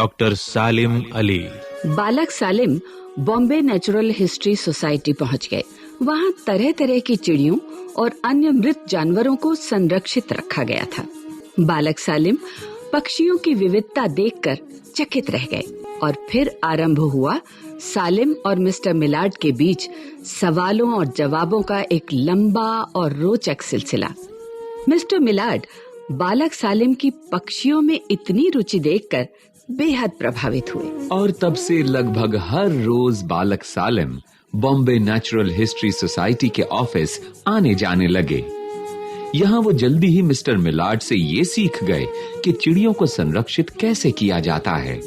Doctor सालिम अली। बालक सालिम Bombay natural history society पहुंच गए। वहां तरह तरह की चिड़ियों और अन्य मृत जानवरों को संरक्षित रखा गया था। बालक सालिम पक्षियों की विविधता देखकर चकित रह गए और फिर आरंभ हुआ सालिम और मिस्टर मिलार्ड के बीच सवालों और जवाबों का एक लंबा और रोचक सिलसिला। मिस्टर मिलार्ड बालक सालिम की पक्षियों में इतनी रुचि देखकर बेहद प्रभावित हुए और तब से लगभग हर रोज बालक सालिम बॉम्बे नेचुरल हिस्ट्री सोसाइटी के ऑफिस आने जाने लगे। यहाँ वो जल्दी ही मिस्टर मिलार्ड से ये सीख गए कि चिड़ियों को संरक्षित कैसे किया जाता है,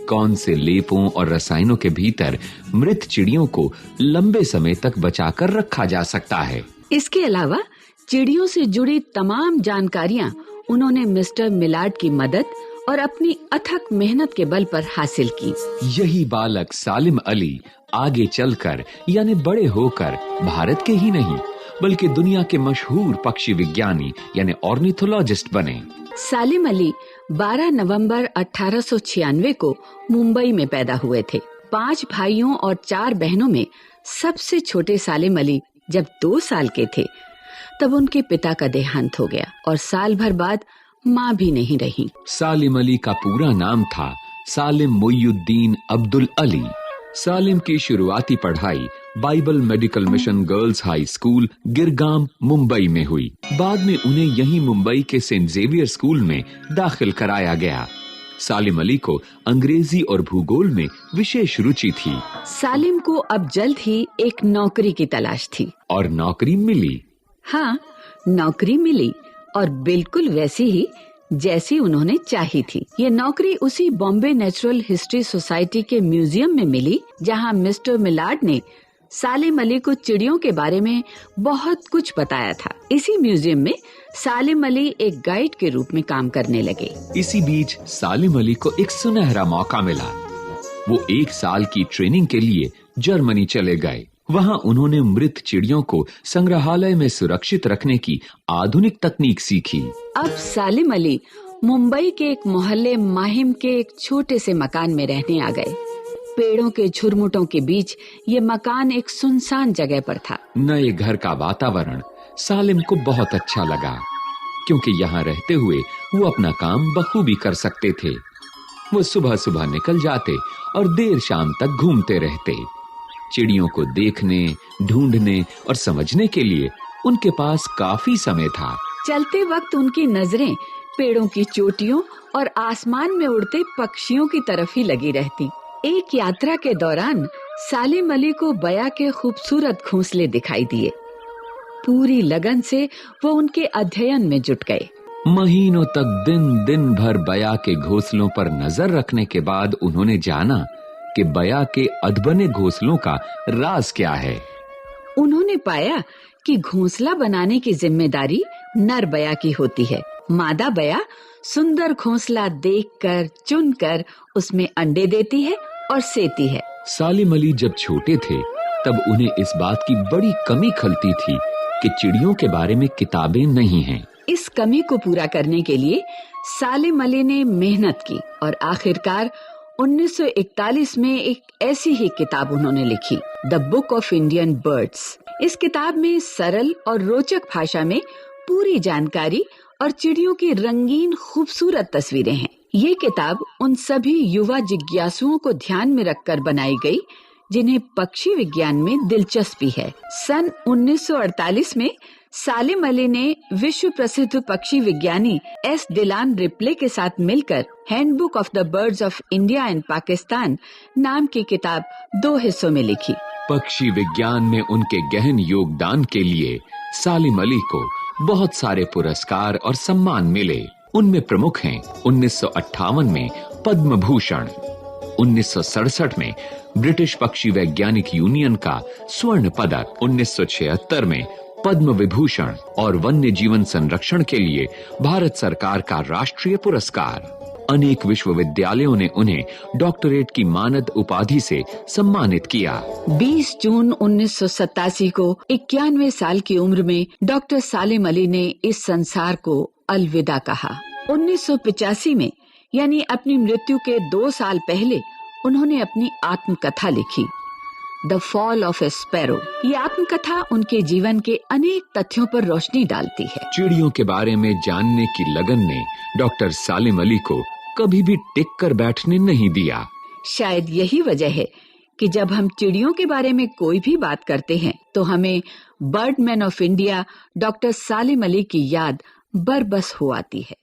कौन से लेपों और रसायनों के भीतर मृत चिड़ियों को लंबे समय तक बचाकर रखा जा सकता है। इसके अलावा चिड़ियों से जुड़ी तमाम जानकारियां उन्होंने मिस्टर मिलार्ड की मदद और अपनी अथक मेहनत के बल पर हासिल की। यही बालक सालिम अली आगे चलकर यानी बड़े होकर भारत के ही नहीं बल्कि दुनिया के मशहूर पक्षी विज्ञानी यानी ऑर्निथोलॉजिस्ट बने। सालिम अली 12 नवंबर 1896 को मुंबई में पैदा हुए थे। 5 भाइयों और 4 बहनों में सबसे छोटे सालिम अली जब 2 साल के थे तब उनके पिता का देहांत हो गया और साल भर बाद माँ भी नहीं रही। सालिम अली का पूरा नाम था सालिम मुइयुद्दीन अब्दुल अली। सालिम की शुरुआती पढ़ाई Bible medical mission girls high school Girgaum Mumbai में हुई। बाद में उन्हें यहीं मुंबई के सेंट जेवियर स्कूल में दाखिल कराया गया। सालिम अली को अंग्रेजी और भूगोल में विशेष रुचि थी। सालिम को अब जल्द ही एक नौकरी की तलाश थी और नौकरी मिली। हाँ, नौकरी मिली और बिल्कुल वैसी ही जैसी उन्होंने चाही थी। ये नौकरी उसी बॉम्बे नेचुरल हिस्ट्री सोसाइटी के म्यूजियम में मिली जहाँ मिस्टर मिलार्ड ने सालिम अली को चिड़ियों के बारे में बहुत कुछ बताया था। इसी म्यूजियम में सालिम अली एक गाइड के रूप में काम करने लगे। इसी बीच सालिम अली को एक सुनहरा मौका मिला। वो 1 साल की ट्रेनिंग के लिए जर्मनी चले गए। वहाँ उन्होंने मृत चिड़ियों को संग्रहालय में सुरक्षित रखने की आधुनिक तकनीक सीखी। अब सालिम अली मुंबई के एक मोहल्ले माहिम के एक छोटे से मकान में रहने आ गए। पेड़ों के झुरमुटों के बीच ये मकान एक सुनसान जगह पर था। नए घर का वातावरण सालिम को बहुत अच्छा लगा क्योंकि यहाँ रहते हुए वो अपना काम बखूबी कर सकते थे। वो सुबह सुबह निकल जाते और देर शाम तक घूमते रहते। चिड़ियों को देखने, ढूंढने और समझने के लिए उनके पास काफी समय था। चलते वक्त उनकी नजरें पेड़ों की चोटियों और आसमान में उड़ते पक्षियों की तरफ ही लगी रहती। एक यात्रा के दौरान सालिम अली को बया के खूबसूरत घोंसले दिखाई दिए। पूरी लगन से वो उनके अध्ययन में जुट गए। महीनों तक दिन भर बया के घोंसलों पर नजर रखने के बाद उन्होंने जाना कि बया के अधबने घोंसलों का राज क्या है। उन्होंने पाया कि घोंसला बनाने की जिम्मेदारी नर बया की होती है। मादा बया सुंदर घोंसला देखकर, चुनकर उसमें अंडे देती है और सेती है। सालिम अली जब छोटे थे तब उन्हें इस बात की बड़ी कमी खलती थी कि चिड़ियों के बारे में किताबें नहीं हैं। इस कमी को पूरा करने के लिए सालिम अली ने मेहनत की और आखिरकार 1941 में एक ऐसी ही किताब उन्होंने लिखी, the book of Indian birds. इस किताब में सरल और रोचक भाषा में पूरी जानकारी और चिड़ियों की रंगीन खूबसूरत तस्वीरें हैं। ये किताब उन सभी युवा जिज्ञासुओं को ध्यान में रखकर बनाई गई जिन्हें पक्षी विज्ञान में दिलचस्पी है। सन 1948 में सालिम अली ने विश्व प्रसिद्ध पक्षी विज्ञानी एस डिलान रिप्ले के साथ मिलकर handbook of the birds of India and Pakistan नाम की किताब 2 हिस्सों में लिखी। पक्षी विज्ञान में उनके गहन योगदान के लिए सालिम अली को बहुत सारे पुरस्कार और सम्मान मिले। उनमें प्रमुख हैं 1958 में पद्म भूषण, 1967 में ब्रिटिश पक्षी वैज्ञानिक यूनियन का स्वर्ण पदक, 1976 में पद्म विभूषण और वन्य जीवन संरक्षण के लिए भारत सरकार का राष्ट्रीय पुरस्कार। अनेक विश्वविद्यालयों ने उन्हें डॉक्टरेट की मानद उपाधि से सम्मानित किया। 20 जून 1987 को 91 साल की उम्र में डॉक्टर सालिम अली ने इस संसार को अलविदा कहा। 1985 में यानी अपनी मृत्यु के 2 साल पहले उन्होंने अपनी आत्मकथा लिखी, the fall of A sparrow. ये आत्मकथा उनके जीवन के अनेक तथ्यों पर रोशनी डालती है। चिड़ियों के बारे में जानने की लगन ने डॉक्टर सालिम अली को कभी भी टिक कर बैठने नहीं दिया। शायद यही वजह है कि जब हम चिड़ियों के बारे में कोई भी बात करते हैं तो हमें बर्डमैन ऑफ इंडिया डॉक्टर सालिम अली की याद बरबस हो आती है।